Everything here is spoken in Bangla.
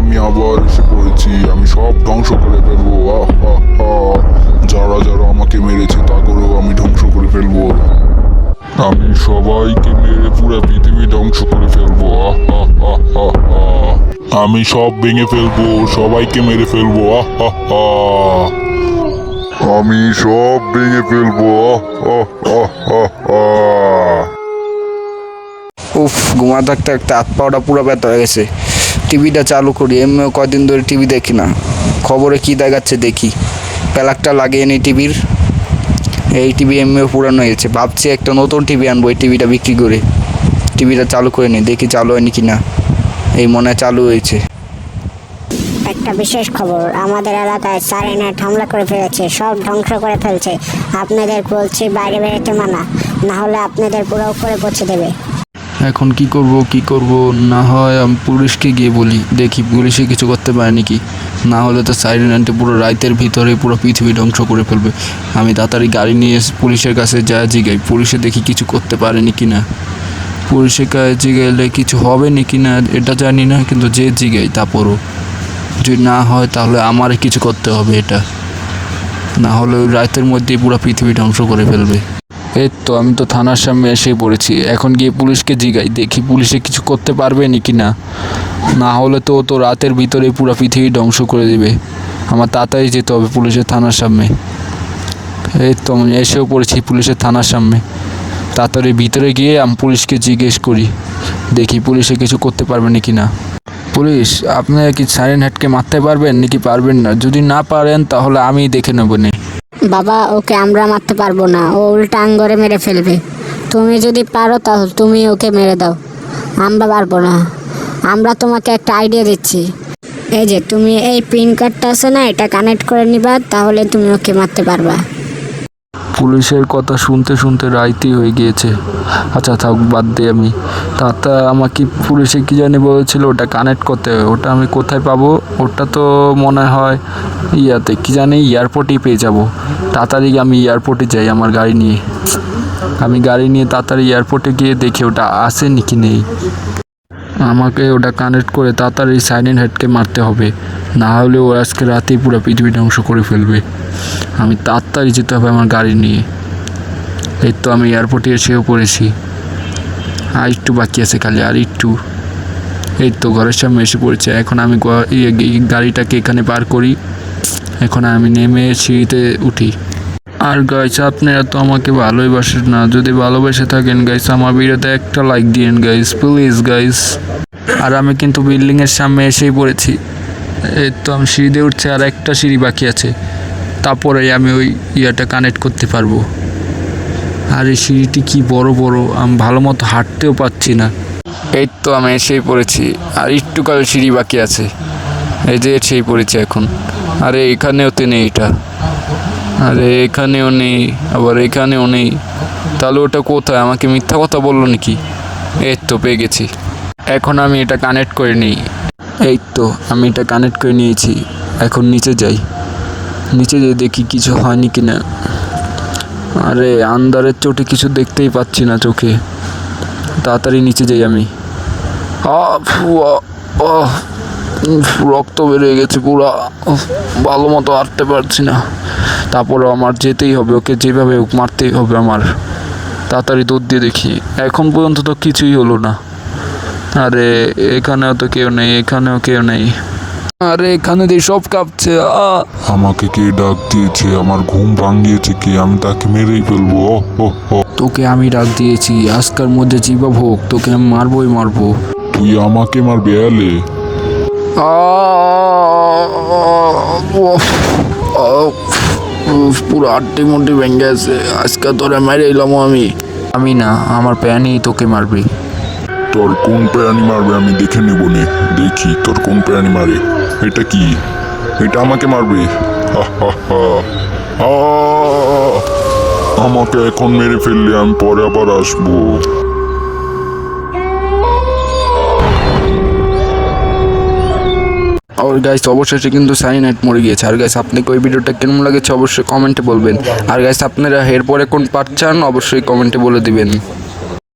আমি আবার এসে পড়েছি। আমি সব ধ্বংস করে ফেলবো। যারা যারা আমাকে মেরেছে তা করেও আমি ধ্বংস করে ফেলবো। আমি সবাইকে মেরে পুরো পৃথিবী ধ্বংস করে ফেলবো। আমি সব ভেঙে ফেলবো, সবাইকে মেরে ফেলবো। আমি সব ভেঙে ফেলবো। উফ, ঘুমা থাকতে থাকতে হাত পাওয়াটা পুরো ব্যথা হয়ে গেছে। টিভিটা চালু করি, এমনিও কয়দিন ধরে টিভি দেখি না। খবরে কি দেখাচ্ছে দেখি। প্যালাকটা লাগিয়ে নিই টিভির। এই টিভি এমনিও পুরানো হয়েছে, ভাবছি একটা নতুন টিভি আনবো এই টিভিটা বিক্রি করে। টিভিটা চালু করে নিই, দেখি চালু হয়নি কি না। এই মনে হয় চালু হয়েছে। একটা বিশেষ খবর, আমাদের এলাকায় সারেনাইট হামলা করে ফেলেছে, সব ধ্বংস করে ফেলছে। আপনাদের বলছি বাইরে বেরোতে মানা, না হলে আপনাদের পুরো করে পৌঁছে দেবে। এখন কি করব? না হয় আমি পুলিশকে গিয়ে বলি, দেখি পুলিশে কিছু করতে পারে নাকি। না হলে তো সাইরেন্টে পুরো রাতের ভিতরে পুরো পৃথিবী ধ্বংস করে ফেলবে। আমি তাড়াতাড়ি গাড়ি নিয়ে পুলিশের কাছে যা জিগাই, পুলিশে দেখি কিছু করতে পারে নাকি না। পুলিশের কাছে জিগাইলে কিছু হবে নাকি না এটা জানি না, কিন্তু যে জিগাই তারপরও যদি না হয় তাহলে আমারই কিছু করতে হবে। এটা না হলে ওই রাতের মধ্যেই পুরো পৃথিবী ধ্বংস করে ফেলবে। এই তো আমি তো থানার সামনে এসে পড়েছি। এখন গিয়ে পুলিশকে জিগাই, দেখি পুলিশে কিছু করতে পারবে নাকি না। না হলে তো তো রাতের ভিতরেই পুরো পৃথিবী ধ্বংস করে দেবে। আমার তাড়াতাড়ি যেতে হবে পুলিশের থানার সামনে। এই তো আমি এসেও পড়েছি পুলিশের থানার সামনে। তাড়াতাড়ি ভিতরে গিয়ে আমি পুলিশকে জিজ্ঞেস করি, দেখি পুলিশে কিছু করতে পারবে নাকি না। পুলিশ, আপনারা কি সাইরেনহেডকে মারতে পারবেন নাকি পারবেন না? যদি না পারেন তাহলে আমি দেখে নেব নে। বাবা, ওকে আমরা মারতে পারবো না, ও উল্টা আঙ্গরে মেরে ফেলবে। তুমি যদি পারো তাহলে তুমি ওকে মেরে দাও, আমরা পারবো না। আমরা তোমাকে একটা আইডিয়া দিচ্ছি। এই যে তুমি এই পিন কার্ডটা আছে না, এটা কানেক্ট করে নিবা, তাহলে তুমি ওকে মারতে পারবা। পুলিশের কথা শুনতে শুনতে রাইতই হয়ে গিয়েছে। আচ্ছা থাক, বাদ দিই আমি। তা আমাকে পুলিশে কী জানি বলেছিল ওটা কানেক্ট করতে হবে। ওটা আমি কোথায় পাবো? ওটা তো মনে হয় ইয়াতে কী জানি এয়ারপোর্টেই পেয়ে যাব। তাড়াতাড়ি আমি এয়ারপোর্টে যাই আমার গাড়ি নিয়ে। আমি গাড়ি নিয়ে তাড়াতাড়ি এয়ারপোর্টে গিয়ে দেখি ওটা আছে নাকি নেই। আমাকে ওটা কানেক্ট করে তাড়াতাড়ি সাইলেন্ট হেডকে মারতে হবে, না হলে ও আজকে রাতেই পুরো পৃথিবী ধ্বংস করে ফেলবে। আমি তাড়াতাড়ি যেতে হবে আমার গাড়ি নিয়ে। এই তো আমি এয়ারপোর্টে এসেও পড়েছি, আর একটু বাকি আছে খালি, আর একটু। এই তো ঘরের সামনে এসে পড়েছে। এখন আমি গাড়িটাকে এখানে পার করি। এখন আমি নেমে সিঁড়িতে উঠি। আর গাইস, আপনারা তো আমাকে ভালোই বাসেন না। যদি ভালোবেসে থাকেন গাইস, আমার ভিডিওতে একটা লাইক দিন গাইস, প্লিজ গাইস। আর আমি কিন্তু বিল্ডিংয়ের সামনে এসেই পড়েছি। এই তো আমি সিঁড়িতে উঠছি, আর একটা সিঁড়ি বাকি আছে, তারপরে আমি ওই ইয়াটা কানেক্ট করতে পারবো। আর এই সিঁড়িটি কি বড় বড়, আমি ভালো মতো হাঁটতেও পারছি না। এই তো আমি এসেই পড়েছি, আর একটু কাল সিঁড়ি বাকি আছে। এই যে এসেই পড়েছি এখন। আরে এখানেও তো নেই এটা, আরে এখানেও নেই, আবার এখানেও নেই। তাহলে ওটা কোথায়? আমাকে মিথ্যা কথা বললো নাকি? এই তো পেয়ে গেছি। এখন আমি এটা কানেক্ট করে নিই। এই তো আমি এটা কানেক্ট করে নিয়েছি। এখন নিচে যাই, নিচে যেয়ে দেখি কিছু হয়নি কি না। আরে আন্ধারের চোটে কিছু দেখতেই পাচ্ছি না চোখে। তাড়াতাড়ি নিচে যাই আমি। রক্ত বেরিয়ে গেছে পুরা, ভালো মতো হাঁটতে পারছি না। তারপরেও আমার যেতেই হবে, ওকে যেভাবে হোক মারতেই হবে আমার। তাড়াতাড়ি দৌড় দিয়ে দেখি। এখন পর্যন্ত তো কিছুই হলো না। আরে এখানেও তো কেউ নেই, এখানেও কেউ নেই। আরে এখানে দিয়ে সব কাঁপছে। আমাকে কে ডাক দিয়েছে? আমার ঘুম ভাঙিয়েছে কি? আমি তাকে মেরেই ফেলবো। তোকে আমি ডাক দিয়েছি, আজকের মধ্যে জীবা হোক, তোকে আমি মারবই মারবো। তুই আমাকে মারবি? এলে পুরো আটটি মুন্টি ভেঙে গেছে। আজকে তোরা মেরে এলাম আমি না, আমার প্যানই তোকে মারবি। তোর কোন প্রাণী মারবে আমি দেখে নেব নে। দেখি তোর কোন প্রাণী মারে। এটা কি? এটা আমাকে মারবে? আমাকে এখন মেরে ফেললে আমি পরে আবার আসবো। আর গাইস, অবশেষে কিন্তু সাইনাইট মরে গিয়েছে। আর গাইস, আপনাকে ওই ভিডিওটা কেমন লাগেছে অবশ্যই কমেন্টে বলবেন। আর গাইস, আপনারা এরপরে কোন পার্ট চান অবশ্যই কমেন্টে বলে দিবেন।